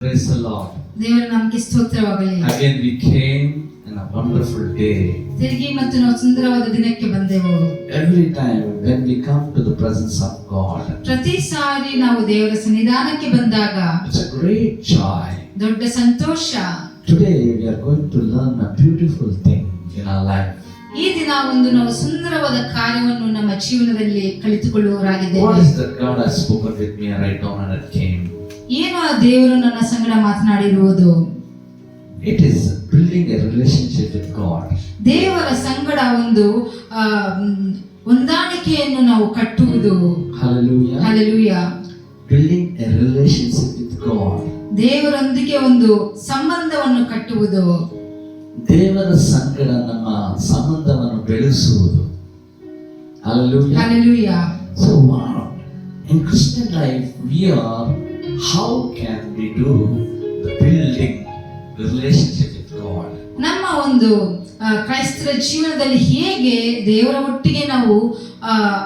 Praise the Lord. ದೇವರ ನಾಮಕ್ಕೆ ಸ್ತೋತ್ರವಾಗಲಿ. Again we came in a wonderful day. ತಿರುಗಿ ಮತ್ತು ನಾವು ಸುಂದರವಾದ ದಿನಕ್ಕೆ ಬಂದೆವು. Every time when we come to the presence of God, ಪ್ರತಿ ಸಾರಿ ನಾವು ದೇವರ ಸನ್ನಿಧಾನಕ್ಕೆ ಬಂದಾಗ it's a great joy. ದೊಡ್ಡ ಸಂತೋಷ. Today we are going to learn a beautiful thing in our life. ಈ ದಿನ ನಾವು ಸುಂದರವಾದ ಕಾರ್ಯವನ್ನು ನಮ್ಮ ಜೀವನದಲ್ಲಿ ಕಲಿತುಕೊಳ್ಳುವವರಾಗಿದ್ದೇವೆ. What is that God has spoken with me right now when it came? ಏನು ಆ ದೇವರು ನನ್ನ ಸಂಗಡ ಮಾತನಾಡಿರುವುದು? It is building a relationship with God. ದೇವರ ಸಂಗಡ ಹೊಂದಾಣಿಕೆಯನ್ನು ನಾವು ಕಟ್ಟುವುದು. Hallelujah. Hallelujah. Building a relationship with God. ದೇವರೊಂದಿಗೆ ಸಂಬಂಧವನ್ನು ಕಟ್ಟುವುದು. ದೇವರ ಸಂಗಡ ನಮ್ಮ ಸಂಬಂಧವನ್ನು ಬೆಳೆಸುವುದು. Hallelujah. Hallelujah. So what in Christian life we are, how can we do the building the relationship with God? ನಮ್ಮ ಕ್ರೈಸ್ತರ ಜೀವನದಲ್ಲಿ ಹೇಗೆ ದೇವರ ಒಟ್ಟಿಗೆ ನಾವು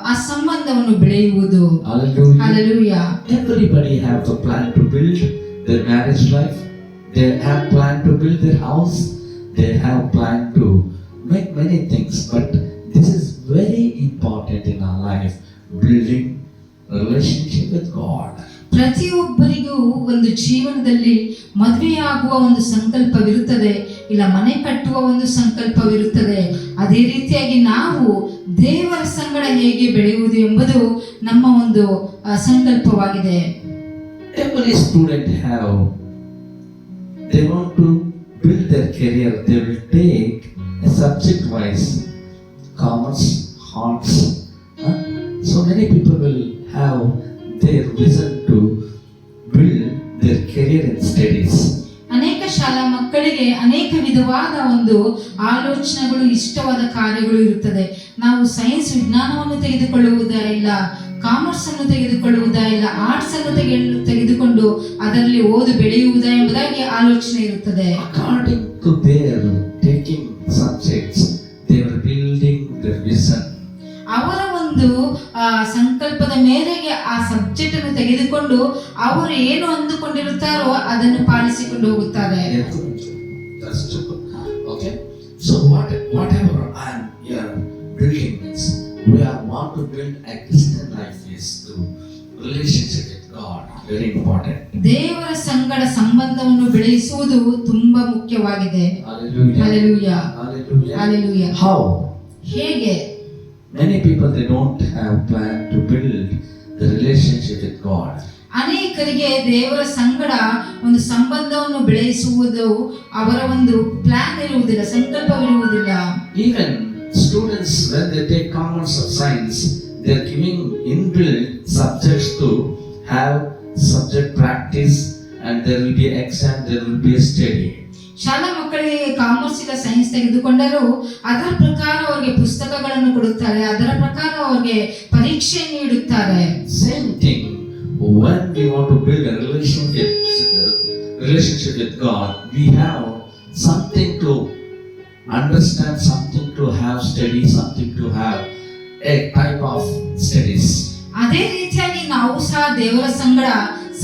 ಆ ಸಂಬಂಧವನ್ನು ಬೆಳೆಯುವುದು? Hallelujah. Hallelujah. Everybody have the plan to build their marriage life. They have plan to build their house. They have plan to make many things, but this is very important in our life, building a relationship with God. ಪ್ರತಿಯೊಬ್ಬರಿಗೂ ಜೀವನದಲ್ಲಿ ಮದುವೆಯಾಗುವ ಸಂಕಲ್ಪವಿರುತ್ತದೆ, ಇಲ್ಲ ಮನೆ ಕಟ್ಟುವ ಸಂಕಲ್ಪವಿರುತ್ತದೆ. ಅದೇ ರೀತಿಯಾಗಿ ನಾವು ದೇವರ ಸಂಗಡ ಹೇಗೆ ಬೆಳೆಯುವುದು ಎಂಬುದು ನಮ್ಮ ಸಂಕಲ್ಪವಾಗಿದೆ. Every student they want to build their career. They will take a subject wise, commerce, arts. So many people will have their vision to build their career in studies. ಅನೇಕ ಶಾಲಾ ಮಕ್ಕಳಿಗೆ ಅನೇಕ ವಿಧವಾದ ಆಲೋಚನೆಗಳು, ಇಷ್ಟವಾದ ಕಾರ್ಯಗಳು ಇರುತ್ತದೆ. ನಾವು ಸೈನ್ಸ್ ವಿಜ್ಞಾನವನ್ನು ತೆಗೆದುಕೊಳ್ಳುವುದಾ, ಇಲ್ಲ ಕಾಮರ್ಸ್ ಅನ್ನು ತೆಗೆದುಕೊಳ್ಳುವುದಾ, ಇಲ್ಲ ಆರ್ಟ್ಸ್ ಅನ್ನು ತೆಗೆದುಕೊಂಡು ಅದರಲ್ಲಿ ಓದು ಬೆಳೆಯುವುದಾ ಎಂಬುದಾಗಿ ಆಲೋಚನೆ ಇರುತ್ತದೆ. According to their taking subjects, they were building their vision. ಅವರ ಸಂಕಲ್ಪದ ಮೇರೆಗೆ ಆ ಸಬ್ಜೆಕ್ಟ್ ಅನ್ನು ತೆಗೆದುಕೊಂಡು ಅವರು ಏನು ಅಂದುಕೊಂಡಿರುತ್ತಾರೋ ಅದನ್ನು ಪಾಲಿಸಿಕೊಂಡು ಹೋಗುತ್ತಾರೆ. Okay, so whatever I am here building means we are want to build a Christian life is through relationship with God. Very important. ದೇವರ ಸಂಗಡ ಸಂಬಂಧವನ್ನು ಬೆಳೆಸುವುದು ತುಂಬಾ ಮುಖ್ಯವಾಗಿದೆ. Hallelujah. Hallelujah. Hallelujah. Hallelujah. How? ಹೇಗೆ? Many people they don't have plan to build the relationship with God. ಅನೇಕರಿಗೆ ದೇವರ ಸಂಗಡ ಸಂಬಂಧವನ್ನು ಬೆಳೆಸುವುದು ಅವರ ಪ್ಲಾನ್ ಇರುವುದಿಲ್ಲ, ಸಂಕಲ್ಪವಿರುವುದಿಲ್ಲ. Even students when they take commerce or science, they are giving inbuilt subjects to have subject practice, and there will be exam, there will be a study. ಶಾಲಾ ಮಕ್ಕಳಿಗೆ commerce ಇಲ್ಲ ಸೈನ್ಸ್ ತೆಗೆದುಕೊಂಡರೂ ಅದರ ಪ್ರಕಾರ ಅವರಿಗೆ ಪುಸ್ತಕಗಳನ್ನು ಕೊಡುತ್ತಾರೆ, ಅದರ ಪ್ರಕಾರ ಅವರಿಗೆ ಪರೀಕ್ಷೆ ನೀಡುತ್ತಾರೆ. Same thing when we want to build a relationship with God, we have something to understand, something to have study, something to have a type of studies. ಅದೇ ರೀತಿಯಾಗಿ ನಾವು ಸಹ ದೇವರ ಸಂಗಡ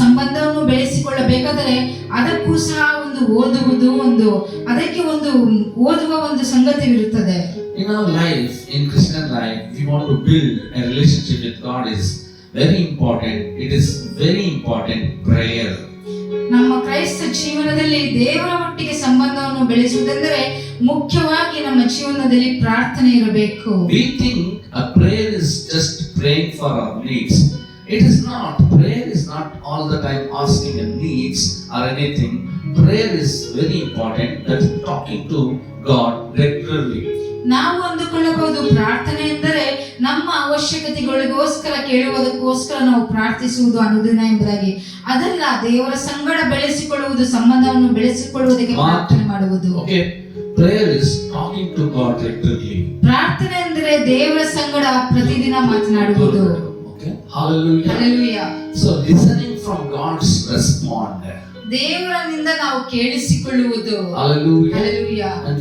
ಸಂಬಂಧವನ್ನು ಬೆಳೆಸಿಕೊಳ್ಳಬೇಕಾದರೆ ಅದಕ್ಕೂ ಸಹ ಓದುವುದು ಅದಕ್ಕೆ ಓದುವ ಸಂಗತಿವಿರುತ್ತದೆ. In our life, in Christian life, we want to build a relationship with God is very important. It is very important prayer. ನಮ್ಮ ಕ್ರೈಸ್ತ ಜೀವನದಲ್ಲಿ ದೇವರ ಒಟ್ಟಿಗೆ ಸಂಬಂಧವನ್ನು ಬೆಳೆಸುವುದೆಂದರೆ ಮುಖ್ಯವಾಗಿ ನಮ್ಮ ಜೀವನದಲ್ಲಿ ಪ್ರಾರ್ಥನೆ ಇರಬೇಕು. We think a prayer is just praying for our needs. It is not. Prayer is not all the time asking a needs or anything. Prayer is very important, that talking to God regularly. ನಾವು ಅಂದುಕೊಳ್ಳಬಹುದು ಪ್ರಾರ್ಥನೆ ಎಂದರೆ ನಮ್ಮ ಅವಶ್ಯಕತೆಗಳಿಗೋಸ್ಕರ ಕೇಳುವುದಕ್ಕೋಸ್ಕರ ನಾವು ಪ್ರಾರ್ಥಿಸುವುದು ಅನುದಿನ ಎಂಬುದಾಗಿ. ಅದಲ್ಲ, ದೇವರ ಸಂಗಡ ಬೆಳೆಸಿಕೊಳ್ಳುವುದು, ಸಂಬಂಧವನ್ನು ಬೆಳೆಸಿಕೊಳ್ಳುವುದಕ್ಕೆ ಪ್ರಾರ್ಥನೆ ಮಾಡುವುದು. Okay, prayer is talking to God regularly. ಪ್ರಾರ್ಥನೆ ಎಂದರೆ ದೇವರ ಸಂಗಡ ಪ್ರತಿದಿನ ಮಾತನಾಡುವುದು. Okay, hallelujah. Hallelujah. So listening from God's respond. ದೇವರನಿಂದ ನಾವು ಕೇಳಿಸಿಕೊಳ್ಳುವುದು. Hallelujah. Hallelujah. And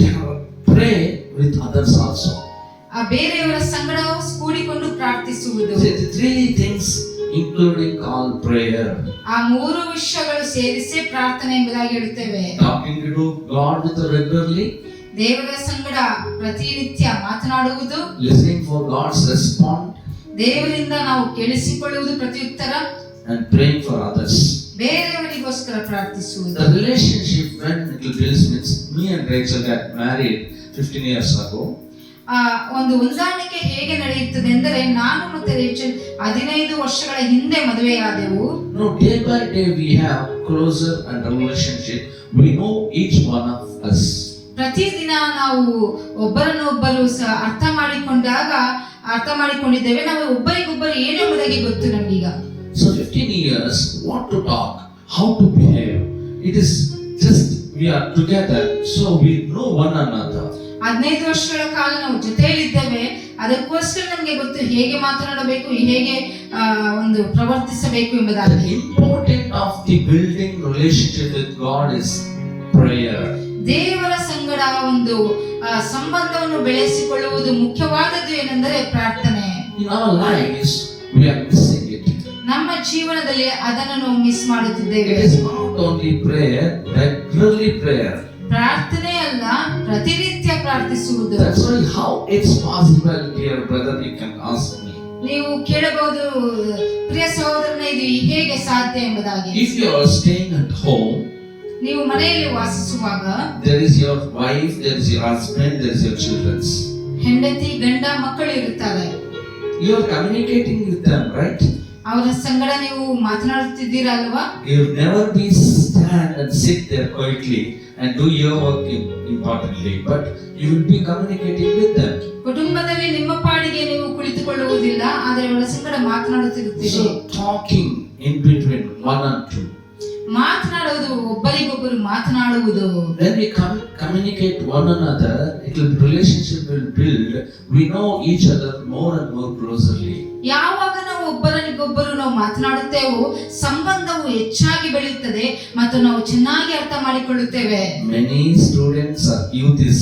pray with others also. ಬೇರೆಯವರ ಸಂಗಡ ಕೂಡಿಕೊಂಡು ಪ್ರಾರ್ಥಿಸುವುದು. The three things including all prayer. ಆ ಮೂರು ವಿಷಯಗಳು ಸೇರಿಸಿ ಪ್ರಾರ್ಥನೆ ಎಂಬುದಾಗಿ ಹೇಳುತ್ತೇವೆ. Talking to God with regularly, ದೇವರ ಸಂಗಡ ಪ್ರತಿನಿತ್ಯ ಮಾತನಾಡುವುದು, listening for God's response, ದೇವರಿಂದ ನಾವು ಕೇಳಿಸಿಕೊಳ್ಳುವುದು ಪ್ರತ್ಯುತ್ತರ, and praying for others. ಬೇರೆಯವರಿಗೋಸ್ಕರ ಪ್ರಾರ್ಥಿಸುವುದು. The relationship when it builds means me and Rachel got married 15 years ago. ಒಂದು ಹೊಂದಾಣಿಕೆ ಹೇಗೆ ನಡೆಯುತ್ತದೆ ಎಂದರೆ, ನಾನು ಮತ್ತೆ ರೇಚಲ್ 15 ವರ್ಷಗಳ ಹಿಂದೆ ಮದುವೆಯಾದೆವು. No, day by day we have closer and relationship. We know each one of us. ಪ್ರತಿದಿನ ನಾವು ಒಬ್ಬರನ್ನೊಬ್ಬರು ಅರ್ಥ ಮಾಡಿಕೊಂಡಿದ್ದೇವೆ. ನಾವು ಒಬ್ಬರಿಗೊಬ್ಬರು ಏನೆಂಬುದಾಗಿ ಗೊತ್ತು ನಮಗೀಗ. So 15 years, what to talk, how to behave. It is just we are together, so we know one another. 15 ವರ್ಷಗಳ ಕಾಲ ನಾವು ಜೊತೆಯಲ್ಲಿದ್ದೇವೆ. ಅದಕ್ಕೋಸ್ಕರ ನಮಗೆ ಗೊತ್ತು ಹೇಗೆ ಮಾತನಾಡಬೇಕು, ಹೇಗೆ ಒಂದು ಪ್ರವರ್ತಿಸಬೇಕು ಎಂಬುದಾಗಿ. The important of the building relationship with God is prayer. ದೇವರ ಸಂಗಡ ಒಂದು ಸಂಬಂಧವನ್ನು ಬೆಳೆಸಿಕೊಳ್ಳುವುದು ಮುಖ್ಯವಾದದ್ದು ಏನೆಂದರೆ ಪ್ರಾರ್ಥನೆ. In our lives, we are missing it. ನಮ್ಮ ಜೀವನದಲ್ಲಿ ಅದನ್ನು ನಾವು ಮಿಸ್ ಮಾಡುತ್ತಿದ್ದೇವೆ. It is not only prayer, regularly prayer. ಪ್ರಾರ್ಥನೆ ಅಲ್ಲ, ಪ್ರತಿನಿತ್ಯ ಪ್ರಾರ್ಥಿಸುವುದು. That's why how it's possible, dear brother, you can ask me. ನೀವು ಕೇಳಬಹುದು, ಪ್ರಿಯ ಸಹೋದರನೇ, ಇದು ಹೇಗೆ ಸಾಧ್ಯ ಎಂಬುದಾಗಿ. If you are staying at home, ನೀವು ಮನೆಯಲ್ಲಿ ವಾಸಿಸುವಾಗ, there is your wife, there is your husband, there is your children. ಹೆಂಡತಿ, ಗಂಡ, ಮಕ್ಕಳು ಇರುತ್ತಾರೆ. You are communicating with them, right? ಅವರ ಸಂಗಡ ನೀವು ಮಾತನಾಡುತ್ತಿದ್ದೀರಾ ಅಲ್ವಾ? You will never be stand and sit there quietly and do your work importantly, but you will be communicating with them. ಕುಟುಂಬದಲ್ಲಿ ನಿಮ್ಮ ಪಾಡಿಗೆ ನೀವು ಕುಳಿತುಕೊಳ್ಳುವುದಿಲ್ಲ, ಆದರೆ ಅವರ ಸಂಗಡ ಮಾತನಾಡುತ್ತಿರುತ್ತೀರಿ. So talking in between one and two. ಮಾತನಾಡುವುದು, ಒಬ್ಬರಿಗೊಬ್ಬರು ಮಾತನಾಡುವುದು. When we communicate one another, relationship will build. We know each other more and more closely. ಯಾವಾಗ ನಾವು ಒಬ್ಬರಿಗೊಬ್ಬರು ನಾವು ಮಾತನಾಡುತ್ತೇವೋ, ಸಂಬಂಧವು ಹೆಚ್ಚಾಗಿ ಬೆಳೆಯುತ್ತದೆ ಮತ್ತು ನಾವು ಚೆನ್ನಾಗಿ ಅರ್ಥ ಮಾಡಿಕೊಳ್ಳುತ್ತೇವೆ. Many students or youth is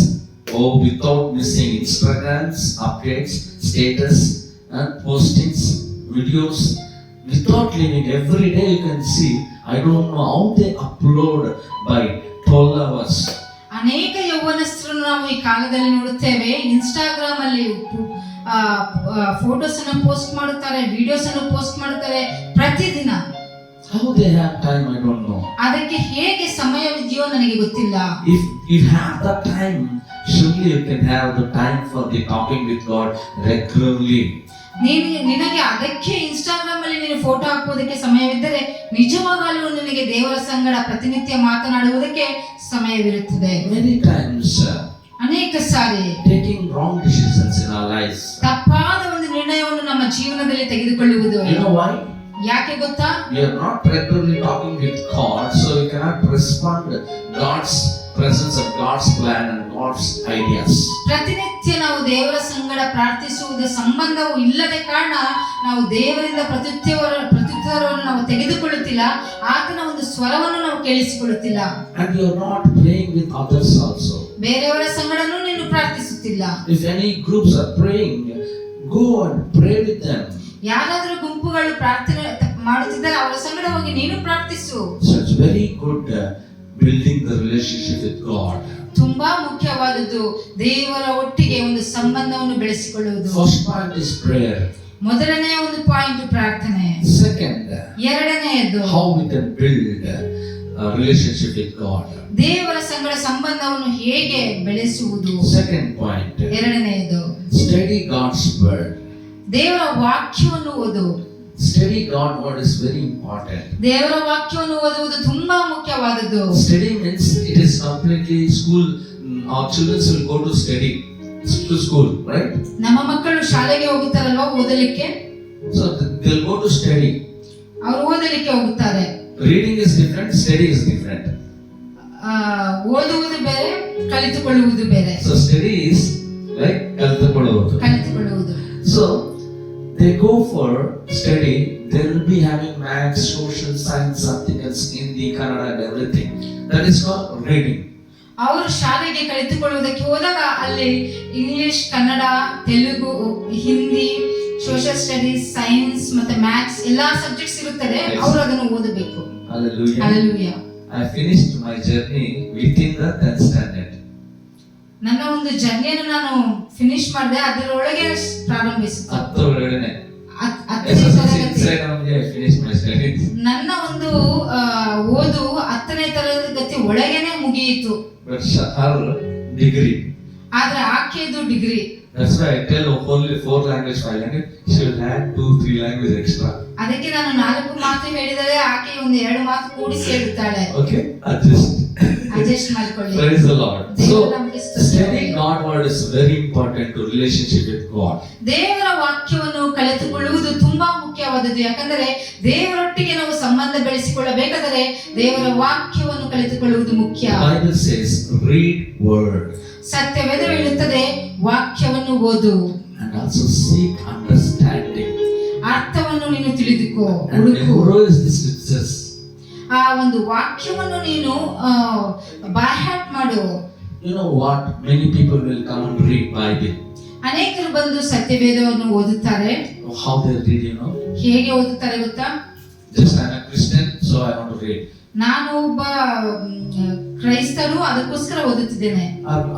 without missing Instagrams, updates, status and postings, videos, without leaving. Every day you can see. I don't know how they upload by 12 hours. ಅನೇಕ ಯೌವನಸ್ಥರನ್ನು ನಾವು ಈ ಕಾಲದಲ್ಲಿ ನೋಡುತ್ತೇವೆ. ಇನ್ಸ್ಟಾಗ್ರಾಮ್ ಅಲ್ಲಿ ಫೋಟೋಸ್ ಅನ್ನು ಪೋಸ್ಟ್ ಮಾಡುತ್ತಾರೆ, videos ಅನ್ನು post ಮಾಡುತ್ತಾರೆ ಪ್ರತಿದಿನ. How they have time, I don't know. ಅದಕ್ಕೆ ಹೇಗೆ ಸಮಯವಿದೆಯೋ ನನಗೆ ಗೊತ್ತಿಲ್ಲ. If you have the time, surely you can have the time for the talking with God regularly. ನಿನಗೆ ಅದಕ್ಕೆ ಇನ್ಸ್ಟಾಗ್ರಾಮ್ ಅಲ್ಲಿ ನೀನು ಫೋಟೋ ಹಾಕುವುದಕ್ಕೆ ಸಮಯವಿದ್ದರೆ, ನಿಜವಾಗಲೂ ನಿನಗೆ ದೇವರ ಸಂಗಡ ಪ್ರತಿನಿತ್ಯ ಮಾತನಾಡುವುದಕ್ಕೆ ಸಮಯವಿರುತ್ತದೆ. Many times ಅನೇಕ ಸಾರಿ taking wrong decisions in our lives. ತಪ್ಪಾದ ಒಂದು ನಿರ್ಣಯವನ್ನು ನಮ್ಮ ಜೀವನದಲ್ಲಿ ತೆಗೆದುಕೊಳ್ಳುವುದು. You know why? ಯಾಕೆ ಗೊತ್ತಾ? We are not regularly talking with God, so we cannot respond to God's presence of God's plan and God's ideas. ಪ್ರತಿನಿತ್ಯ ನಾವು ದೇವರ ಸಂಗಡ ಪ್ರಾರ್ಥಿಸುವುದು ಸಂಬಂಧವು ಇಲ್ಲದ ಕಾರಣ ನಾವು ದೇವರಿಂದ ಪ್ರತ್ಯುತ್ತರವನ್ನು ನಾವು ತೆಗೆದುಕೊಳ್ಳುತ್ತಿಲ್ಲ, ಆತನ ಒಂದು ಸ್ವರವನ್ನು ನಾವು ಕೇಳಿಸಿಕೊಳ್ಳುತ್ತಿಲ್ಲ. And you are not praying with others also. ಬೇರೆಯವರ ಸಂಗಡನೂ ನೀನು ಪ್ರಾರ್ಥಿಸುತ್ತಿಲ್ಲ. If any groups are praying, go and pray with them. ಯಾರಾದರೂ ಗುಂಪುಗಳು ಪ್ರಾರ್ಥನೆ ಮಾಡುತ್ತಿದ್ದರೆ ಅವರ ಸಂಗಡ ಹೋಗಿ ನೀನು ಪ್ರಾರ್ಥಿಸು. So it's very good building the relationship with God. ತುಂಬಾ ಮುಖ್ಯವಾದದ್ದು ದೇವರ ಒಟ್ಟಿಗೆ ಒಂದು ಸಂಬಂಧವನ್ನು ಬೆಳೆಸಿಕೊಳ್ಳುವುದು. First point is prayer. ಮೊದಲನೆಯ ಒಂದು ಪಾಯಿಂಟ್ ಪ್ರಾರ್ಥನೆ. Second, ಎರಡನೆಯದು how we can build a relationship with God. ದೇವರ ಸಂಗಡ ಸಂಬಂಧವನ್ನು ಹೇಗೆ ಬೆಳೆಸುವುದು. Second point, ಎರಡನೆಯದು study God's word. ದೇವರ ವಾಕ್ಯವನ್ನು ಓದು. Study God's word is very important. ದೇವರ ವಾಕ್ಯವನ್ನು ಓದುವುದು ತುಂಬಾ ಮುಖ್ಯವಾದದ್ದು. Study means it is completely school. Our children will go to study to school, right? ನಮ್ಮ ಮಕ್ಕಳು ಶಾಲೆಗೆ ಹೋಗುತ್ತಾರಲ್ವಾ ಓದಲಿಕ್ಕೆ? So they'll go to study. ಅವರು ಓದಲಿಕ್ಕೆ ಹೋಗುತ್ತಾರೆ. Reading is different, study is different. ಓದುವುದು ಬೇರೆ, ಕಲಿತುಕೊಳ್ಳುವುದು ಬೇರೆ. So study is like ಕಲಿತುಕೊಳ್ಳುವುದು. So they go for study, they will be having maths, social science, something else, Hindi, Kannada and everything. That is called reading. ಅವರು ಶಾಲೆಗೆ ಕಲಿತುಕೊಳ್ಳುವುದಕ್ಕೆ ಹೋದಾಗ ಅಲ್ಲಿ English, Kannada, Telugu, Hindi, social studies, science ಮತ್ತೆ maths ಎಲ್ಲಾ subjects ಇರುತ್ತದೆ. ಅವರು ಅದನ್ನು ಓದಬೇಕು. Hallelujah. Hallelujah. I finished my journey within the 10th standard. ನನ್ನ ಒಂದು ಜರ್ನಿಯನ್ನು ನಾನು ಫಿನಿಶ್ ಮಾಡಿದೆ, ಅದರೊಳಗೆ ಪ್ರಾರಂಭಿಸಿತು. 10 ಒಳಗಡೆನೆ ನನ್ನ ಒಂದು ಓದು 10ನೇ ತರಗತಿ ಒಳಗೇನೆ ಮುಗಿಯಿತು. ಡಿಗ್ರಿ ಆದ್ರೆ ಆಕೆದು degree. That's why I tell only 4 language, 5 language. She will add 2-3 language extra. ಅದಕ್ಕೆ ನಾನು 4 ಮಾತು ಹೇಳಿದರೆ ಆಕೆ ಒಂದು 2 ಮಾತು ಕೂಡಿಸಿ ಹೇಳುತ್ತಾಳೆ. Okay, adjust ಮಾಡಿಕೊಳ್ಳಿ. Praise the Lord. So studying God's word is very important to relationship with God. ದೇವರ ವಾಕ್ಯವನ್ನು ಕಲಿತುಕೊಳ್ಳುವುದು ತುಂಬಾ ಮುಖ್ಯವಾದದ್ದು. ಯಾಕಂದರೆ ದೇವರೊಟ್ಟಿಗೆ ನಾವು ಸಂಬಂಧ ಬೆಳೆಸಿಕೊಳ್ಳಬೇಕಾದರೆ ದೇವರ ವಾಕ್ಯವನ್ನು ಕಲಿತುಕೊಳ್ಳುವುದು ಮುಖ್ಯ. Bible says read word. ಸತ್ಯವೇದ ಹೇಳುತ್ತದೆ ವಾಕ್ಯವನ್ನು ಓದು. And also seek understanding. ಅರ್ಥವನ್ನು ನೀನು ತಿಳಿದುಕೋ, And memorize the scriptures. ಆ ಒಂದು ವಾಕ್ಯವನ್ನು ನೀನು ಬೈ ಹಾರ್ಟ್ ಮಾಡು. You know what? Many people will come and read Bible. ಅನೇಕರು ಬಂದು ಸತ್ಯವೇದವನ್ನು ಓದುತ್ತಾರೆ. How they read, you know? ಹೇಗೆ ಓದುತ್ತಾರೆ ಗೊತ್ತಾ? Just I'm a Christian, so I want to read. ನಾನು ಒಬ್ಬ ಕ್ರೈಸ್ತನು, ಅದಕ್ಕೋಸ್ಕರ ಓದುತ್ತಿದ್ದೇನೆ.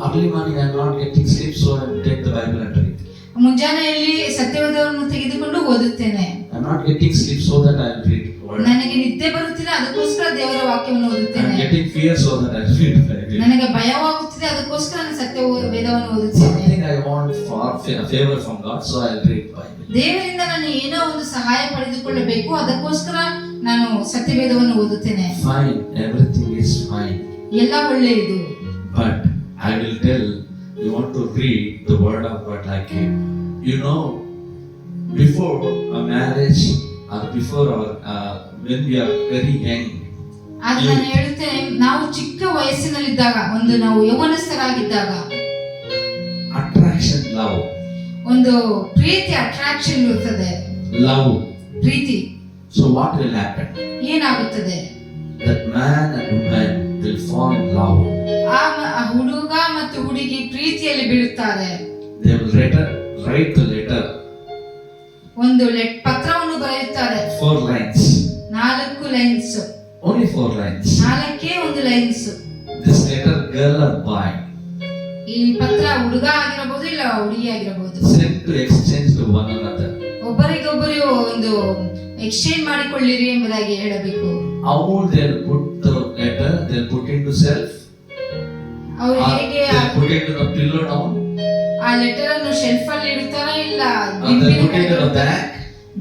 Early morning I'm not getting sleep, so I take the Bible and read. ಮುಂಜಾನೆಯಲ್ಲಿ ಸತ್ಯವೇದವನ್ನು ತೆಗೆದುಕೊಂಡು ಓದುತ್ತೇನೆ. I'm not getting sleep, so that I will read word. ನನಗೆ ನಿದ್ದೆ ಬರುತ್ತಿಲ್ಲ, ಅದಕ್ಕೋಸ್ಕರ ದೇವರ ವಾಕ್ಯವನ್ನು ಓದುತ್ತೇನೆ. I'm getting fear, so that I read Bible. ನನಗೆ ಭಯವಾಗುತ್ತಿದೆ, ಅದಕ್ಕೋಸ್ಕರ ನಾನು ಸತ್ಯವೇದವನ್ನು ಓದುತ್ತೇನೆ. Something I want for favor from God, so I will read Bible. ದೇವರಿಂದ ನಾನು ಏನೋ ಒಂದು ಸಹಾಯ ಪಡೆದುಕೊಳ್ಳಬೇಕು, ಅದಕ್ಕೋಸ್ಕರ ನಾನು ಸತ್ಯವೇದವನ್ನು ಓದುತ್ತೇನೆ. Fine, everything is fine. ಎಲ್ಲ ಒಳ್ಳೆಯದು. But I will tell you want to read the word of God like you know, before a marriage or before our when we are very young. ಆದ್ರೆ ನಾನು ಹೇಳುತ್ತೇನೆ, ನಾವು ಚಿಕ್ಕ ವಯಸ್ಸಿನಲ್ಲಿದ್ದಾಗ, ಒಂದು ನಾವು ಯೌವನಸ್ಥರಾಗಿದ್ದಾಗ attraction, love. ಒಂದು ಪ್ರೀತಿ, ಅಟ್ರಾಕ್ಷನ್ ಇರುತ್ತದೆ. Love. ಪ್ರೀತಿ. So what will happen? ಏನಾಗುತ್ತದೆ? That man and woman will fall in love. ಆ ಹುಡುಗ ಮತ್ತು ಹುಡುಗಿ ಪ್ರೀತಿಯಲ್ಲಿ ಬೀಳುತ್ತಾರೆ. They will write the letter. ಒಂದು ಪತ್ರವನ್ನು ಬರೆಯುತ್ತಾರೆ. 4 lines. 4 ಲೈನ್ಸ್. Only 4 lines. 4 ಒಂದು lines. This letter, girl or boy. ಈ ಪತ್ರ ಹುಡುಗ ಆಗಿರಬಹುದು, ಇಲ್ಲ ಹುಡುಗಿ ಆಗಿರಬಹುದು. Sent to exchange to one another. ಒಬ್ಬರಿಗೊಬ್ಬರು ಒಂದು ಎಕ್ಸ್ಚೇಂಜ್ ಮಾಡಿಕೊಳ್ಳಿರಿ ಎಂಬುದಾಗಿ ಹೇಳಬೇಕು. How they'll put the letter? They'll put into self. ಅವರು ಹೇಗೆ put it to the pillow down. ಆ ಲೆಟರ್ ಅನ್ನು ಶೆಲ್ಫ್ ಅಲ್ಲಿ ಇಡುತ್ತಾರಾ, ಇಲ್ಲ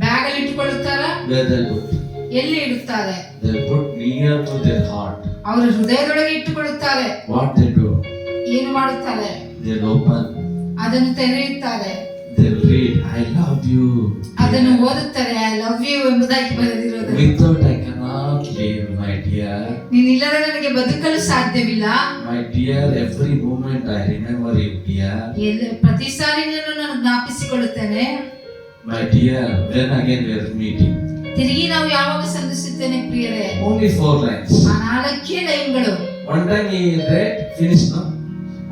ಬ್ಯಾಗ್ ಅಲ್ಲಿ ಇಟ್ಟುಕೊಳ್ಳುತ್ತಾರಾ? Where they'll put? ಎಲ್ಲಿ ಇಡುತ್ತಾರೆ? They'll put near to their heart. ಅವರ ಹೃದಯದೊಳಗೆ ಇಟ್ಟುಕೊಳ್ಳುತ್ತಾರೆ. What they do? ಏನು ಮಾಡುತ್ತಾರೆ? They'll open. ಅದನ್ನು ತೆರೆಯುತ್ತಾರೆ. They'll read, I love you. ಅದನ್ನು ಓದುತ್ತಾರೆ, I love you ಎಂಬುದಾಗಿ ಬರೆದಿರೋದು. Without I cannot live, my dear. ನೀನಿಲ್ಲದೆ ನನಗೆ ಬದುಕಲು ಸಾಧ್ಯವಿಲ್ಲ. My dear, every moment I remember you, dear. ಪ್ರತಿ ಸಾರಿ ನಾನು ಜ್ಞಾಪಿಸಿಕೊಳ್ಳುತ್ತೇನೆ. My dear, when again we are meeting? ತಿರುಗಿ ನಾವು ಯಾವಾಗ ಸಂಧಿಸುತ್ತೇನೆ ಪ್ರಿಯರೇ? Only 4 lines. ಆ 4 ಲೈನ್ಗಳು. One time he read, finished, no?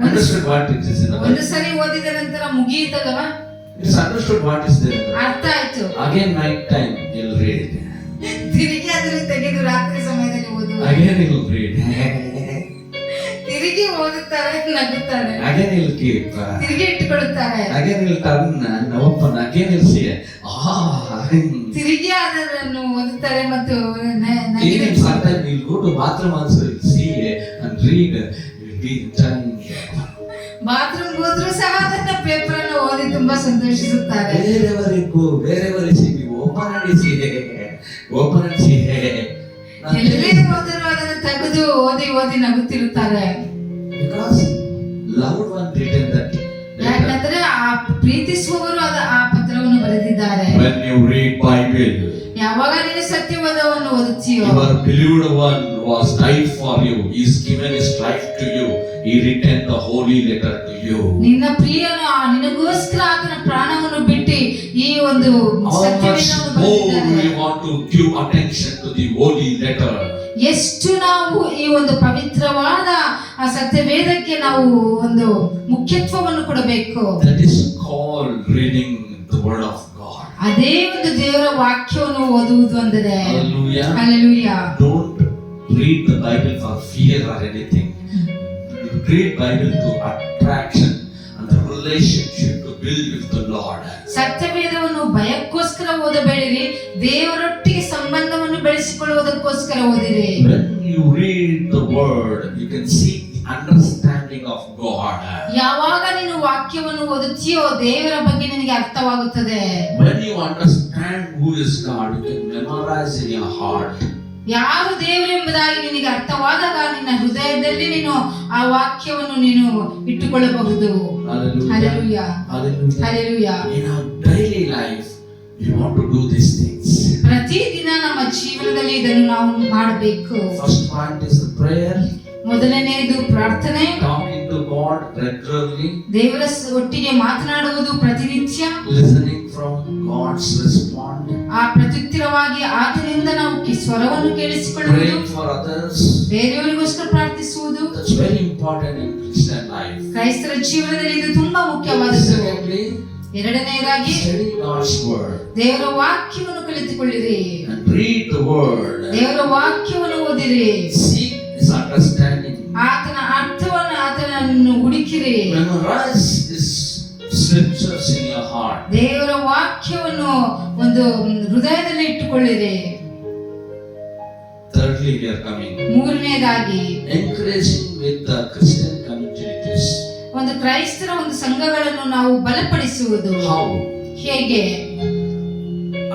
Understood what it is in the Bible. ಒಂದು ಸರಿ ಓದಿದ ನಂತರ ಮುಗಿಯಿತಲ್ಲವಾ? It's understood what is there. ಅರ್ಥ ಆಯ್ತು. Again night time he'll read it. ತಿರುಗಿ ಅದನ್ನು ತೆಗೆದು ರಾತ್ರಿ ಸಮಯದಲ್ಲಿ ಓದುವ. Again he'll read. ತಿರುಗಿ ಓದುತ್ತಾರೆ, ನಗುತ್ತಾರೆ. Again he'll keep. ತಿರುಗಿ ಇಟ್ಟುಕೊಳ್ಳುತ್ತಾರೆ. Again he'll turn and open. Again he'll see. ತಿರುಗಿ ಅದನ್ನು ಓದುತ್ತಾರೆ ಮತ್ತು even sometimes he'll go to bathroom also, he'll see and read. He'll be enjoying. Bathroom ಹೋದ್ರು ಸಹ ಅದನ್ನ ಪೇಪರ್ ಅನ್ನು ಓದಿ ತುಂಬಾ ಸಂತೋಷಿಸುತ್ತಾರೆ. Wherever you go, wherever you see, open and see. Open and see. ಎಲ್ಲಿ ಹೋದರೂ ಅದನ್ನು ತೆಗೆದು ಓದಿ ನಗುತ್ತಿರುತ್ತಾರೆ. Because loved one written that. ಯಾಕಂದ್ರೆ ಆ ಪ್ರೀತಿಸುವವರು ಆ ಪತ್ರವನ್ನು ಬರೆದಿದ್ದಾರೆ. When you read Bible, ಯಾವಾಗ ನೀನು ಸತ್ಯವೇದವನ್ನು ಓದುತ್ತೀಯೋ, your beloved one was died for you. He is given his life to you. He written the holy letter to you. ನಿನ್ನ ಪ್ರಿಯನು ನಿನಗೋಸ್ಕರ ಆತನ ಪ್ರಾಣವನ್ನು ಬಿಟ್ಟು ಈ ಒಂದು ಸತ್ಯವೇದವನ್ನು ಬರೆದಿದ್ದಾನೆ. We want to give attention to the holy letter. ಎಷ್ಟು ನಾವು ಈ ಒಂದು ಪವಿತ್ರವಾದ ಆ ಸತ್ಯವೇದಕ್ಕೆ ನಾವು ಒಂದು ಮುಖ್ಯತ್ವವನ್ನು ಕೊಡಬೇಕು. That is called reading the word of God. ಅದೇ ಒಂದು ದೇವರ ವಾಕ್ಯವನ್ನು ಓದುವುದು ಅಂದರೆ Hallelujah. Hallelujah. Don't read the Bible for fear or anything. Read Bible to attraction and the relationship to build with the Lord. ಸತ್ಯವೇದವನ್ನು ಭಯಕ್ಕೋಸ್ಕರ ಓದಬೇಡಿರಿ, ದೇವರೊಟ್ಟಿಗೆ ಸಂಬಂಧವನ್ನು ಬೆಳೆಸಿಕೊಳ್ಳುವುದಕ್ಕೋಸ್ಕರ ಓದಿರಿ. When you read the word, you can see the understanding of God. ಯಾವಾಗ ನೀನು ವಾಕ್ಯವನ್ನು ಓದುತ್ತೀಯೋ ದೇವರ ಬಗ್ಗೆ ನಿನಗೆ ಅರ್ಥವಾಗುತ್ತದೆ. When you understand who is God, you can memorize in your heart. ಯಾರು ದೇವರು ಎಂಬುದಾಗಿ ನಿನಗೆ ಅರ್ಥವಾದಾಗ ನಿನ್ನ ಹೃದಯದಲ್ಲಿ ನೀನು ಆ ವಾಕ್ಯವನ್ನು ನೀನು ಇಟ್ಟುಕೊಳ್ಳಬಹುದು. Hallelujah. Hallelujah. Hallelujah. In our daily life, we want to do these things. ಪ್ರತಿದಿನ ನಮ್ಮ ಜೀವನದಲ್ಲಿ ಇದನ್ನು ನಾವು ಮಾಡಬೇಕು. First point is the prayer. ಮೊದಲನೆಯದು ಪ್ರಾರ್ಥನೆ. Talking to God regularly. ದೇವರ ಒಟ್ಟಿಗೆ ಮಾತನಾಡುವುದು ಪ್ರತಿನಿತ್ಯ. Listening from God's response. ಆ ಪ್ರತ್ಯುತ್ತರವಾಗಿ ಆತನಿಂದ ನಾವು ಸ್ವರವನ್ನು ಕೇಳಿಸಿಕೊಳ್ಳುವುದು. Praying for others. ಬೇರೆಯವರಿಗೋಸ್ಕರ ಪ್ರಾರ್ಥಿಸುವುದು. That's very important in Christian life. ಕ್ರೈಸ್ತರ ಜೀವನದಲ್ಲಿ ಇದು ತುಂಬಾ ಮುಖ್ಯವಾದದ್ದು. Secondly, ಎರಡನೆಯದಾಗಿ study God's word. ದೇವರ ವಾಕ್ಯವನ್ನು ಕಲಿತುಕೊಳ್ಳಿರಿ. And read the word. ದೇವರ ವಾಕ್ಯವನ್ನು ಓದಿರಿ. Seek His understanding. ಆತನ ಅರ್ಥವನ್ನು ಆತನನ್ನು ಹುಡುಕಿರಿ. Memorize His scriptures in your heart. ದೇವರ ವಾಕ್ಯವನ್ನು ಒಂದು ಹೃದಯದಲ್ಲಿ ಇಟ್ಟುಕೊಳ್ಳಿರಿ. Thirdly, we are coming. ಮೂರನೆಯದಾಗಿ Encouraging with the Christian communities. ಒಂದು ಕ್ರೈಸ್ತರ ಒಂದು ಸಂಘಗಳನ್ನು ನಾವು ಬಲಪಡಿಸುವುದು. How? ಹೇಗೆ?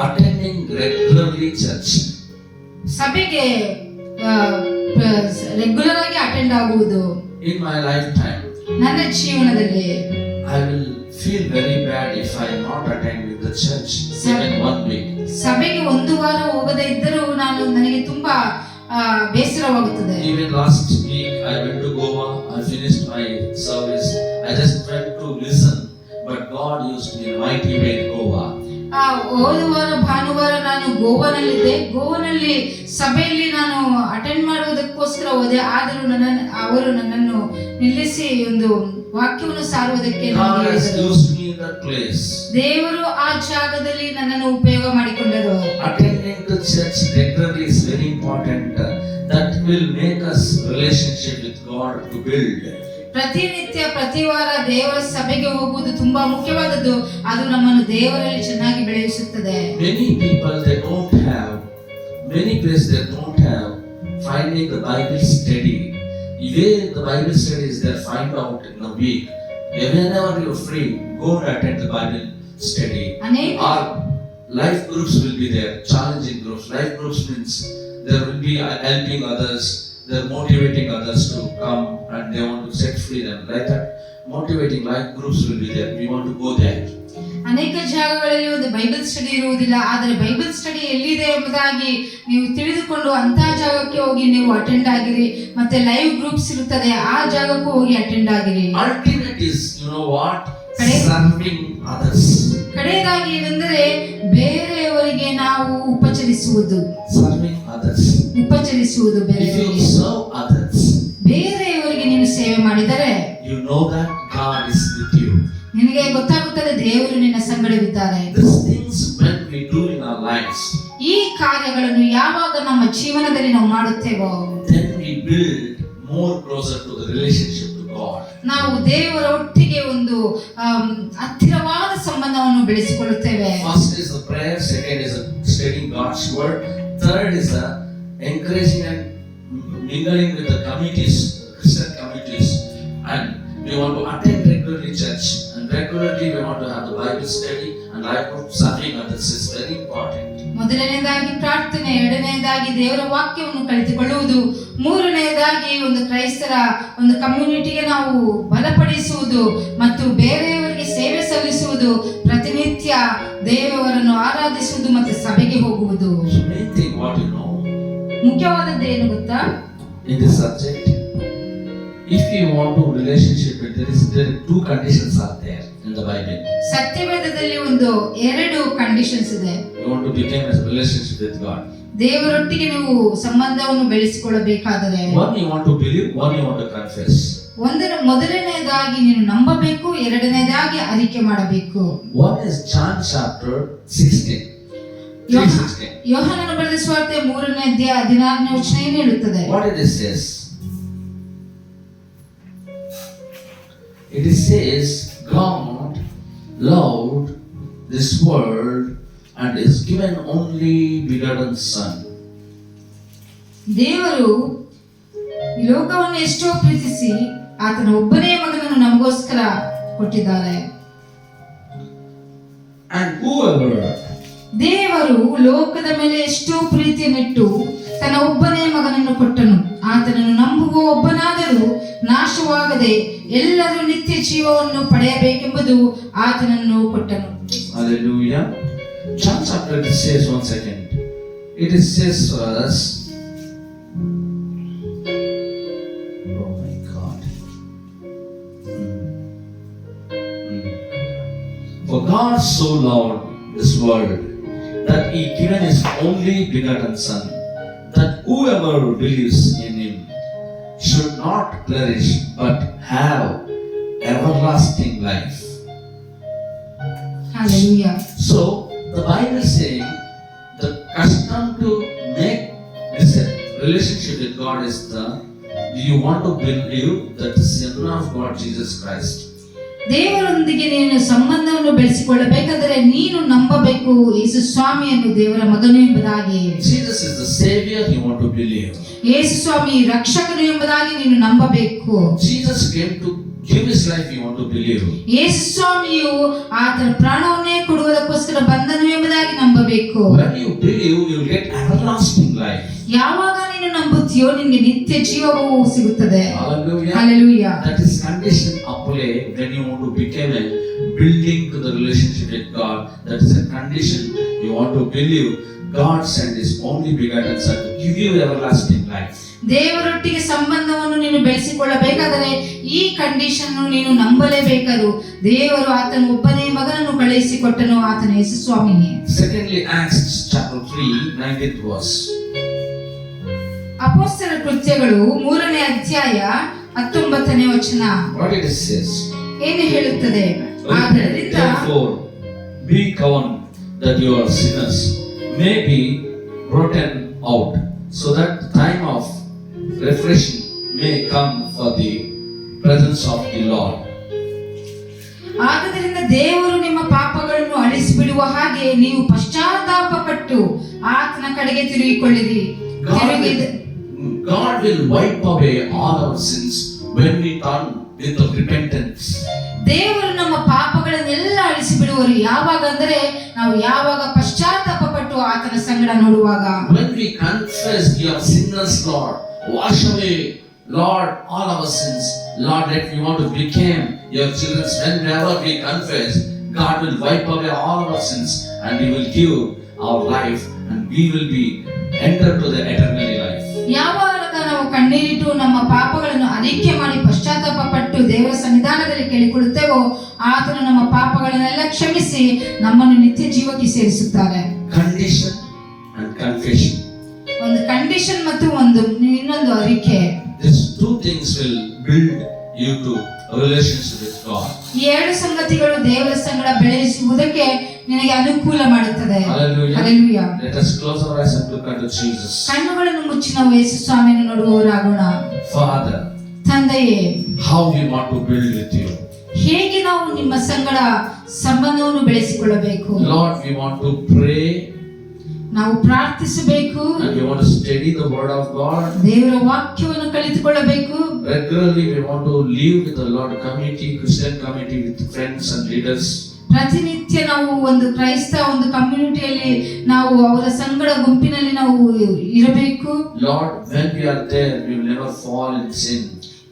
Attending regularly church. ಸಭೆಗೆ ರೆಗ್ಯುಲರ್ ಆಗಿ ಅಟೆಂಡ್ ಆಗುವುದು. In my lifetime, ನನ್ನ ಜೀವನದಲ್ಲಿ I will feel very bad if I not attend with the church even 1 week. ಸಭೆಗೆ ಒಂದು ವಾರ ಹೋಗದೇ ಇದ್ದರೂ ನನಗೆ ತುಂಬಾ ಬೇಸರವಾಗುತ್ತದೆ. Even last week I went to Goa. I finished my service. I just went to listen, but God used me in a mighty way in Goa. ಹೋದ ವಾರ ಭಾನುವಾರ ನಾನು ಗೋವಾನಲ್ಲಿದ್ದೆ. ಗೋವಾನಲ್ಲಿ ಸಭೆಯಲ್ಲಿ ನಾನು ಅಟೆಂಡ್ ಮಾಡುವುದಕ್ಕೋಸ್ಕರ ಹೋದೆ. ಆದರೂ ಅವರು ನನ್ನನ್ನು ನಿಲ್ಲಿಸಿ ಒಂದು ವಾಕ್ಯವನ್ನು ಸಾರುವುದಕ್ಕೆ ದೇವರು ಆ ಜಾಗದಲ್ಲಿ ನನ್ನನ್ನು ಉಪಯೋಗ ಮಾಡಿಕೊಂಡರು. Attending to church regularly is very important. That will make us relationship with God to build. ಪ್ರತಿನಿತ್ಯ ಪ್ರತಿ ವಾರ ದೇವರ ಸಭೆಗೆ ಹೋಗುವುದು ತುಂಬಾ ಮುಖ್ಯವಾದದ್ದು. ಅದು ನಮ್ಮನ್ನು ದೇವರಲ್ಲಿ ಚೆನ್ನಾಗಿ ಬೆಳೆಸುತ್ತದೆ. Many people they don't have, many places they don't have finding the Bible study. Where the Bible study is there, find out in a week. Whenever you are free, go and attend the Bible study. Our life groups will be there, challenging groups. Life groups means there will be helping others. They're motivating others to come and they want to set free them. Like that, motivating life groups will be there. We want to go there. ಅನೇಕ ಜಾಗಗಳಲ್ಲಿ ಒಂದು Bible study ಇರುವುದಿಲ್ಲ. ಆದರೆ Bible study ಎಲ್ಲಿದೆ ಎಂಬುದಾಗಿ ನೀವು ತಿಳಿದುಕೊಂಡು ಅಂತಹ ಜಾಗಕ್ಕೆ ಹೋಗಿ ನೀವು ಅಟೆಂಡ್ ಆಗಿರಿ. ಮತ್ತೆ ಲೈವ್ ಗ್ರೂಪ್ಸ್ ಇರುತ್ತದೆ, ಆ ಜಾಗಕ್ಕೂ ಹೋಗಿ ಅಟೆಂಡ್ ಆಗಿರಿ. Ultimate is, you know what? Serving others. ಕಡೆಯದಾಗಿ ಏನೆಂದರೆ ಬೇರೆಯವರಿಗೆ ನಾವು ಉಪಚರಿಸುವುದು. Serving others. ಉಪಚರಿಸುವುದು If you serve others, ಬೇರೆಯವರಿಗೆ ನೀನು ಸೇವೆ ಮಾಡಿದರೆ you know that God is with you. ನಿನಗೆ ಗೊತ್ತಾಗುತ್ತದೆ ದೇವರು ನಿನ್ನ ಸಂಗಡವಿದ್ದಾರೆ. These things when we do in our lives, ಈ ಕಾರ್ಯಗಳನ್ನು ಯಾವಾಗ ನಮ್ಮ ಜೀವನದಲ್ಲಿ ನಾವು ಮಾಡುತ್ತೇವೋ, then we build more closer to the relationship to God. ನಾವು ದೇವರ ಒಟ್ಟಿಗೆ ಒಂದು ಹತ್ತಿರವಾದ ಸಂಬಂಧವನ್ನು ಬೆಳೆಸಿಕೊಳ್ಳುತ್ತೇವೆ. First is the prayer, second is studying God's word, third is the encouraging and mingling with the communities, Christian communities, and we want to attend regularly church, and regularly we want to have the Bible study and life of serving others is very important. ಮೊದಲನೇದಾಗಿ ಪ್ರಾರ್ಥನೆ, ಎರಡನೇದಾಗಿ ದೇವರ ವಾಕ್ಯವನ್ನು ಕಲಿತುಕೊಳ್ಳುವುದು, ಮೂರನೇದಾಗಿ ಒಂದು ಕ್ರೈಸ್ತರ ಒಂದು ಕಮ್ಯುನಿಟಿಗೆ ನಾವು ಬಲಪಡಿಸುವುದು ಮತ್ತು ಬೇರೆಯವರಿಗೆ ಸೇವೆ ಸಲ್ಲಿಸುವುದು, ಪ್ರತಿನಿತ್ಯ ದೇವರನ್ನು ಆರಾಧಿಸುವುದು ಮತ್ತು ಸಭೆಗೆ ಹೋಗುವುದು. Main thing what you know ಮುಖ್ಯವಾದದ್ದು ಏನು ಗೊತ್ತಾ? in this subject, if you want to relationship with there are two conditions are there in the Bible. ಸತ್ಯವೇದದಲ್ಲಿ ಒಂದು ಎರಡು ಕಂಡೀಷನ್ಸ್ ಇದೆ. You want to become a relationship with God. ದೇವರೊಟ್ಟಿಗೆ ನೀವು ಸಂಬಂಧವನ್ನು ಬೆಳೆಸಿಕೊಳ್ಳಬೇಕಾದರೆ, one you want to believe, one you want to confess. ಮೊದಲನೇದಾಗಿ ನೀನು ನಂಬಬೇಕು, ಎರಡನೇದಾಗಿ ಅರಿಕೆ ಮಾಡಬೇಕು. What is John chapter 16? 3:16. ಯೋಹಾನನ ಬರೆದ ಸುವಾರ್ತೆ 3ನೇ ಅಧ್ಯಾಯ 16ನೇ ವಚನ ಏನು ಹೇಳುತ್ತದೆ? What it says? It says, God loved this world and is given only begotten Son. ದೇವರು ಈ ಲೋಕವನ್ನು ಎಷ್ಟೋ ಪ್ರೀತಿಸಿ ಆತನ ಒಬ್ಬನೇ ಮಗನನ್ನು ನಮಗೋಸ್ಕರ ಕೊಟ್ಟಿದ್ದಾರೆ. And whoever, ದೇವರು ಲೋಕದ ಮೇಲೆ ಎಷ್ಟೋ ಪ್ರೀತಿಯನ್ನಿಟ್ಟು ತನ್ನ ಒಬ್ಬನೇ ಮಗನನ್ನು ಕೊಟ್ಟನು. ಆತನನ್ನು ನಂಬುವ ಒಬ್ಬನಾದರೂ ನಾಶವಾಗದೆ ಎಲ್ಲರೂ ನಿತ್ಯ ಜೀವವನ್ನು ಪಡೆಯಬೇಕೆಂಬುದು ಆತನನ್ನು ಕೊಟ್ಟನು. Hallelujah. John chapter it says, one second. It says for us, oh my God. For God so loved this world that He given His only begotten Son, that whoever believes in Him should not perish but have everlasting life. Hallelujah. So the Bible is saying the custom to make this a relationship with God is you want to believe that the Son of God Jesus Christ. ದೇವರೊಂದಿಗೆ ನೀನು ಸಂಬಂಧವನ್ನು ಬೆಳೆಸಿಕೊಳ್ಳಬೇಕಾದರೆ ನೀನು ನಂಬಬೇಕು ಯೇಸು ಸ್ವಾಮಿಯನ್ನು ದೇವರ ಮಗನು ಎಂಬುದಾಗಿ. Jesus is the Savior, you want to believe. ಯೇಸು ಸ್ವಾಮಿ ರಕ್ಷಕನು ಎಂಬುದಾಗಿ ನೀನು ನಂಬಬೇಕು. Jesus came to give His life, you want to believe. ಯೇಸು ಸ್ವಾಮಿಯು ಆತನ ಪ್ರಾಣವನ್ನೇ ಕೊಡುವುದಕ್ಕೋಸ್ಕರ ಬಂದನು ಎಂಬುದಾಗಿ ನಂಬಬೇಕು. When you believe, you will get everlasting life. ಯಾವಾಗ ನೀನು ನಂಬುತ್ತೀಯೋ ನಿನಗೆ ನಿತ್ಯ ಜೀವವು ಸಿಗುತ್ತದೆ. Hallelujah. Hallelujah. That is condition apply when you want to become a building to the relationship with God. That is a condition you want to believe. God sent His only begotten Son to give you everlasting life. ದೇವರೊಟ್ಟಿಗೆ ಸಂಬಂಧವನ್ನು ನೀನು ಬೆಳೆಸಿಕೊಳ್ಳಬೇಕಾದರೆ ಈ condition ನೀನು ನಂಬಲೇಬೇಕಾದ್ರು. ದೇವರು ಆತನ ಒಬ್ಬನೇ ಮಗನನ್ನು ಕಳುಹಿಸಿಕೊಟ್ಟನು, ಆತನ ಯೇಸು ಸ್ವಾಮಿಯೇ. Secondly, Acts chapter 3, 19th verse. ಅಪೊಸ್ತಲರ ಕೃತ್ಯಗಳು 3ನೇ ಅಧ್ಯಾಯ 19ನೇ ವಚನ. What it says? ಏನು ಹೇಳುತ್ತದೆ? ಆದ್ದರಿಂದ Therefore, be governed that your sinners may be rotten out, so that the time of refreshing may come for the presence of the Lord. ಆದ್ದರಿಂದ ದೇವರು ನಿಮ್ಮ ಪಾಪಗಳನ್ನು ಅಳಿಸಿಬಿಡುವ ಹಾಗೆ ನೀವು ಪಶ್ಚಾತ್ತಾಪ ಪಟ್ಟು ಆತನ ಕಡೆಗೆ ತಿರುಗಿಕೊಳ್ಳಿರಿ. God will wipe away all our sins when we turn with repentance. ದೇವರು ನಮ್ಮ ಪಾಪಗಳನ್ನೆಲ್ಲ ಅಳಿಸಿಬಿಡುವರು. ಯಾವಾಗ ಅಂದರೆ ನಾವು ಯಾವಾಗ ಪಶ್ಚಾತ್ತಾಪ ಪಟ್ಟು ಆತನ ಸಂಗಡ ನೋಡುವಾಗ. When we confess we are sinners, Lord, wash away, Lord, all our sins. Lord, that we want to become your children. Whenever we confess, God will wipe away all our sins and He will give our life and we will be entered to the eternal life. ಯಾವಾಗ ನಾವು ಕಣ್ಣೀರಿಟ್ಟು ನಮ್ಮ ಪಾಪಗಳನ್ನು ಅರಿಕೆ ಮಾಡಿ ಪಶ್ಚಾತ್ತಾಪ ಪಟ್ಟು ದೇವರ ಸನ್ನಿಧಾನದಲ್ಲಿ ಕೇಳಿಕೊಳ್ಳುತ್ತೇವೋ ಆತನು ನಮ್ಮ ಪಾಪಗಳನ್ನೆಲ್ಲ ಕ್ಷಮಿಸಿ ನಮ್ಮನ್ನು ನಿತ್ಯ ಜೀವಕ್ಕೆ ಸೇರಿಸುತ್ತಾರೆ. Condition and confession. ಒಂದು ಕಂಡೀಷನ್ ಮತ್ತು ಇನ್ನೊಂದು ಅರಿಕೆ. These two things will build you to a relationship with God. ಈ ಎರಡು ಸಂಗತಿಗಳು ದೇವರ ಸಂಗಡ ಬೆಳೆಸುವುದಕ್ಕೆ ನಿನಗೆ ಅನುಕೂಲ ಮಾಡುತ್ತದೆ. Hallelujah. Hallelujah. Let us close our eyes and look unto Jesus. ಕಣ್ಣುಗಳನ್ನು ಮುಚ್ಚಿ ನಾವು ಯೇಸು ಸ್ವಾಮಿಯನ್ನು ನೋಡುವವರಾಗೋಣ. Father, ತಂದೆಯೇ, how we want to build with you. ಹೇಗೆ ನಾವು ನಿಮ್ಮ ಸಂಗಡ ಸಂಬಂಧವನ್ನು ಬೆಳೆಸಿಕೊಳ್ಳಬೇಕು. Lord, we want to pray. ನಾವು ಪ್ರಾರ್ಥಿಸಬೇಕು. And we want to study the word of God. ದೇವರ ವಾಕ್ಯವನ್ನು ಕಲಿತುಕೊಳ್ಳಬೇಕು. Regularly we want to live with the Lord community, Christian community, with friends and leaders. ಪ್ರತಿನಿತ್ಯ ನಾವು ಒಂದು ಕ್ರೈಸ್ತ ಒಂದು ಕಮ್ಯುನಿಟಿಯಲ್ಲಿ ನಾವು ಅವರ ಸಂಗಡ ಗುಂಪಿನಲ್ಲಿ ನಾವು ಇರಬೇಕು. Lord, when we are there, we will never fall in sin.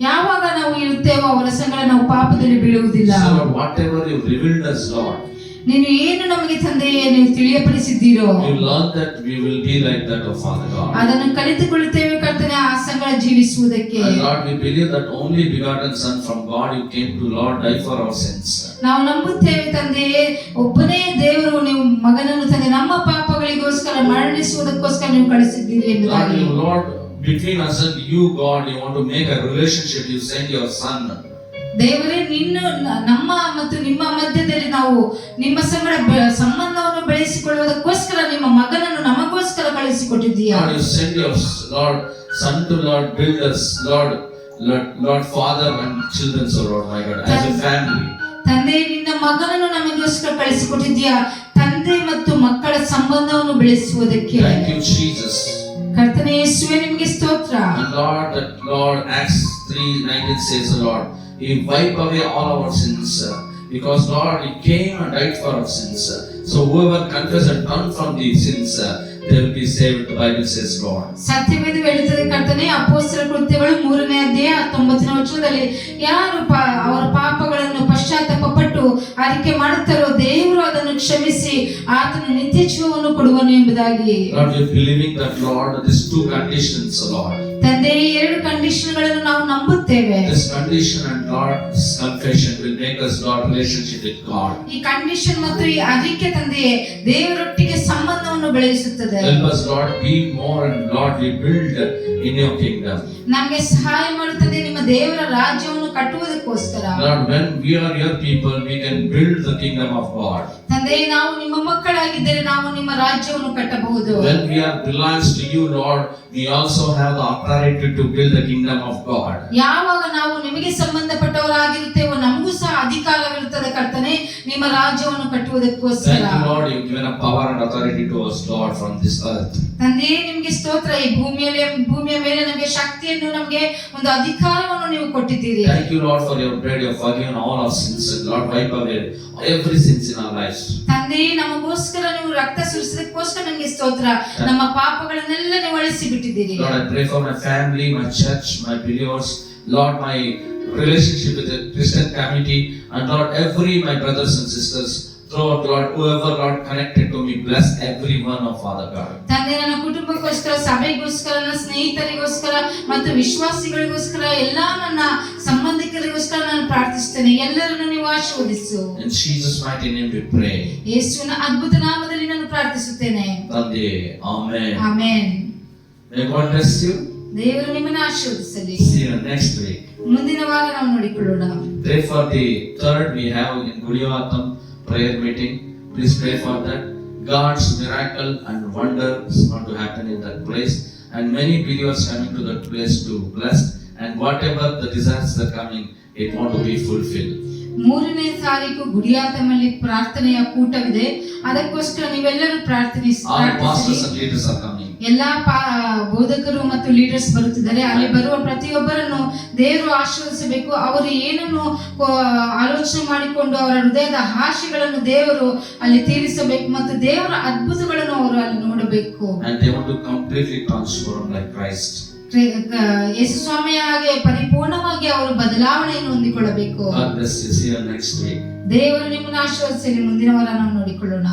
ಯಾವಾಗ ನಾವು ಇರುತ್ತೇವೋ ಅವರ ಸಂಗಡ ನಾವು ಪಾಪದಲ್ಲಿ ಬೀಳುವುದಿಲ್ಲ. So Lord, whatever you revealed us, Lord, ನೀನು ಏನು ನಮಗೆ ತಂದೆಯೇ ನೀವು ತಿಳಿಯಪಡಿಸಿದ್ದೀರೋ we learn that we will be like that of Father God. ಅದನ್ನು ಕಲಿತುಕೊಳ್ಳುತ್ತೇವೆ ಕರ್ತನೇ, ಆ ಸಂಗಡ ಜೀವಿಸುವುದಕ್ಕೆ. And Lord, we believe that only begotten Son from God you came to Lord die for our sins. ನಾವು ನಂಬುತ್ತೇವೆ ತಂದೆಯೇ, ಒಬ್ಬನೇ ದೇವರು ನೀವು ಮಗನನ್ನು ತಂದೆ ನಮ್ಮ ಪಾಪಗಳಿಗೋಸ್ಕರ ಮರಣಿಸುವುದಕ್ಕೋಸ್ಕರ ನೀವು ಕಳಿಸಿದ್ದೀರಿ ಎಂಬುದಾಗಿ. Lord, between us and you, God, you want to make a relationship. You send your son. ದೇವರೇ ನಮ್ಮ ಮತ್ತು ನಿಮ್ಮ ಮಧ್ಯದಲ್ಲಿ ನಾವು ನಿಮ್ಮ ಸಂಗಡ ಸಂಬಂಧವನ್ನು ಬೆಳೆಸಿಕೊಳ್ಳುವುದಕ್ಕೋಸ್ಕರ ನಿಮ್ಮ ಮಗನನ್ನು ನಮಗೋಸ್ಕರ ಕಳಿಸಿಕೊಟ್ಟಿದ್ದೀಯಾ. Lord, you send your Lord son to Lord build us, Lord father and children, so Lord my God, as a family. ತಂದೆ ನಿನ್ನ ಮಗನನ್ನು ನಮಗೋಸ್ಕರ ಕಳಿಸಿಕೊಟ್ಟಿದ್ದೀಯಾ, ತಂದೆ ಮತ್ತು ಮಕ್ಕಳ ಸಂಬಂಧವನ್ನು ಬೆಳೆಸುವುದಕ್ಕೆ. Thank you, Jesus. ಕರ್ತನೇ ಯೇಸುವೇ ನಿಮಗೆ ಸ್ತೋತ್ರ. And Lord, Acts 3:19 says, Lord, He wiped away all our sins, because Lord, He came and died for our sins. So whoever confess and turn from these sins, they will be saved. The Bible says, Lord. ಸತ್ಯವೇದ ಹೇಳುತ್ತದೆ ಕರ್ತನೇ, ಅಪೊಸ್ತಲರ ಕೃತ್ಯಗಳು 3ನೇ ಅಧ್ಯಾಯ 19ನೇ ವಚನದಲ್ಲಿ ಯಾರು ಅವರ ಪಾಪಗಳನ್ನು ಪಶ್ಚಾತ್ತಾಪ ಪಟ್ಟು ಅರಿಕೆ ಮಾಡುತ್ತಾರೋ ದೇವರು ಅದನ್ನು ಕ್ಷಮಿಸಿ ಆತನ ನಿತ್ಯ ಜೀವವನ್ನು ಕೊಡುವನು ಎಂಬುದಾಗಿ. Lord, we are believing that, Lord, these two conditions, Lord. ತಂದೆ ಈ 2 ಕಂಡೀಷನ್ಗಳನ್ನು ನಾವು ನಂಬುತ್ತೇವೆ. This condition and Lord's confession will make us Lord relationship with God. ಈ ಕಂಡೀಷನ್ ಮತ್ತು ಈ ಅರಿಕೆ ತಂದೆಯೇ ದೇವರೊಟ್ಟಿಗೆ ಸಂಬಂಧವನ್ನು ಬೆಳೆಸುತ್ತದೆ. Help us, Lord, be more and Lord, we build in your kingdom. ನಮಗೆ ಸಹಾಯ ಮಾಡುತ್ತದೆ ನಿಮ್ಮ ದೇವರ ರಾಜ್ಯವನ್ನು ಕಟ್ಟುವುದಕ್ಕೋಸ್ಕರ. Lord, when we are your people, we can build the kingdom of God. ತಂದೆ, ನಾವು ನಿಮ್ಮ ಮಕ್ಕಳಾಗಿದ್ದರೆ ನಾವು ನಿಮ್ಮ ರಾಜ್ಯವನ್ನು ಕಟ್ಟಬಹುದು. When we are belongs to you, Lord, we also have the authority to build the kingdom of God. ಯಾವಾಗ ನಾವು ನಿಮಗೆ ಸಂಬಂಧಪಟ್ಟವರಾಗಿರುತ್ತೇವೋ ನಮಗೂ ಸಹ ಅಧಿಕಾರವಿರುತ್ತದೆ ಕರ್ತನೆ ನಿಮ್ಮ ರಾಜ್ಯವನ್ನು ಕಟ್ಟುವುದಕ್ಕೋಸ್ಕರ. Thank you, Lord, you've given a power and authority to us, Lord, from this earth. ತಂದೆ ನಿಮಗೆ ಸ್ತೋತ್ರ. ಈ ಭೂಮಿಯ ಮೇಲೆ ನಮಗೆ ಶಕ್ತಿಯನ್ನು, ನಮಗೆ ಒಂದು ಅಧಿಕಾರವನ್ನು ನೀವು ಕೊಟ್ಟಿದ್ದೀರಿ. Thank you, Lord, for your blood. You have forgiven all our sins, and Lord, wipe away every sins in our lives. ತಂದೆ ನಮಗೋಸ್ಕರ ನೀವು ರಕ್ತ ಸುರಿಸಿದಕ್ಕೋಸ್ಕರ ನಿಮಗೆ ಸ್ತೋತ್ರ. ನಮ್ಮ ಪಾಪಗಳನ್ನೆಲ್ಲ ನೀವು ಅಳಿಸಿ ಬಿಟ್ಟಿದ್ದೀರಿ. Lord, I pray for my family, my church, my believers, Lord, my relationship with the Christian community, and Lord, my brothers and sisters, throughout, Lord, whoever, Lord, connected to me, bless every one of Father God. ತಂದೆ ನನ್ನ ಕುಟುಂಬಕ್ಕೋಸ್ಕರ, ಸಭೆಗೋಸ್ಕರ, ನನ್ನ ಸ್ನೇಹಿತರಿಗೋಸ್ಕರ ಮತ್ತು ವಿಶ್ವಾಸಿಗಳಿಗೋಸ್ಕರ, ಎಲ್ಲಾ ನನ್ನ ಸಂಬಂಧಿಕರಿಗೋಸ್ಕರ ನಾನು ಪ್ರಾರ್ಥಿಸುತ್ತೇನೆ. ಎಲ್ಲರನ್ನು ನೀವು ಆಶೀರ್ವದಿಸು. In Jesus' mighty name we pray. ಯೇಸುವಿನ ಅದ್ಭುತ ನಾಮದಲ್ಲಿ ನಾನು ಪ್ರಾರ್ಥಿಸುತ್ತೇನೆ. Tande, amen. Amen. May God bless you. ದೇವರು ನಿಮ್ಮನ್ನು ಆಶೀರ್ವದಿಸಲಿ. See you next week. ಮುಂದಿನ ವಾರ ನಾವು ನೋಡಿಕೊಳ್ಳೋಣ. Pray for the third we have in Gudivatam prayer meeting. Please pray for that. God's miracle and wonder is going to happen in that place, and many believers coming to that place to bless, and whatever the desires are coming, it want to be fulfilled. 3ನೇ ತಾರೀಕು ಗುಡಿಯಾತಮಲ್ಲಿ ಪ್ರಾರ್ಥನೆಯ ಕೂಟವಿದೆ. ಅದಕ್ಕೋಸ್ಕರ ನೀವೆಲ್ಲರೂ All pastors and leaders are coming. ಎಲ್ಲಾ ಬೋಧಕರು ಮತ್ತು leaders ಬರುತ್ತಿದ್ದಾರೆ. ಅಲ್ಲಿ ಬರುವ ಪ್ರತಿಯೊಬ್ಬರನ್ನು ದೇವರು ಆಶೀರ್ವದಿಸಬೇಕು. ಅವರು ಏನನ್ನು ಆಲೋಚನೆ ಮಾಡಿಕೊಂಡು ಅವರ ಹೃದಯದ ಆಶೆಗಳನ್ನು ದೇವರು ಅಲ್ಲಿ ತೀರಿಸಬೇಕು ಮತ್ತು ದೇವರ ಅದ್ಭುತಗಳನ್ನು ಅವರು ಅಲ್ಲಿ ನೋಡಬೇಕು. And they want to completely transform like Christ. ಯೇಸು ಸ್ವಾಮಿಯ ಹಾಗೆ ಪರಿಪೂರ್ಣವಾಗಿ ಅವರು ಬದಲಾವಣೆಯನ್ನು ಹೊಂದಿಕೊಳ್ಳಬೇಕು. God bless you. See you next week. ದೇವರು ನಿಮ್ಮನ್ನು ಆಶೀರ್ವದಿಸಲಿ. ಮುಂದಿನ ವಾರ ನಾವು ನೋಡಿಕೊಳ್ಳೋಣ.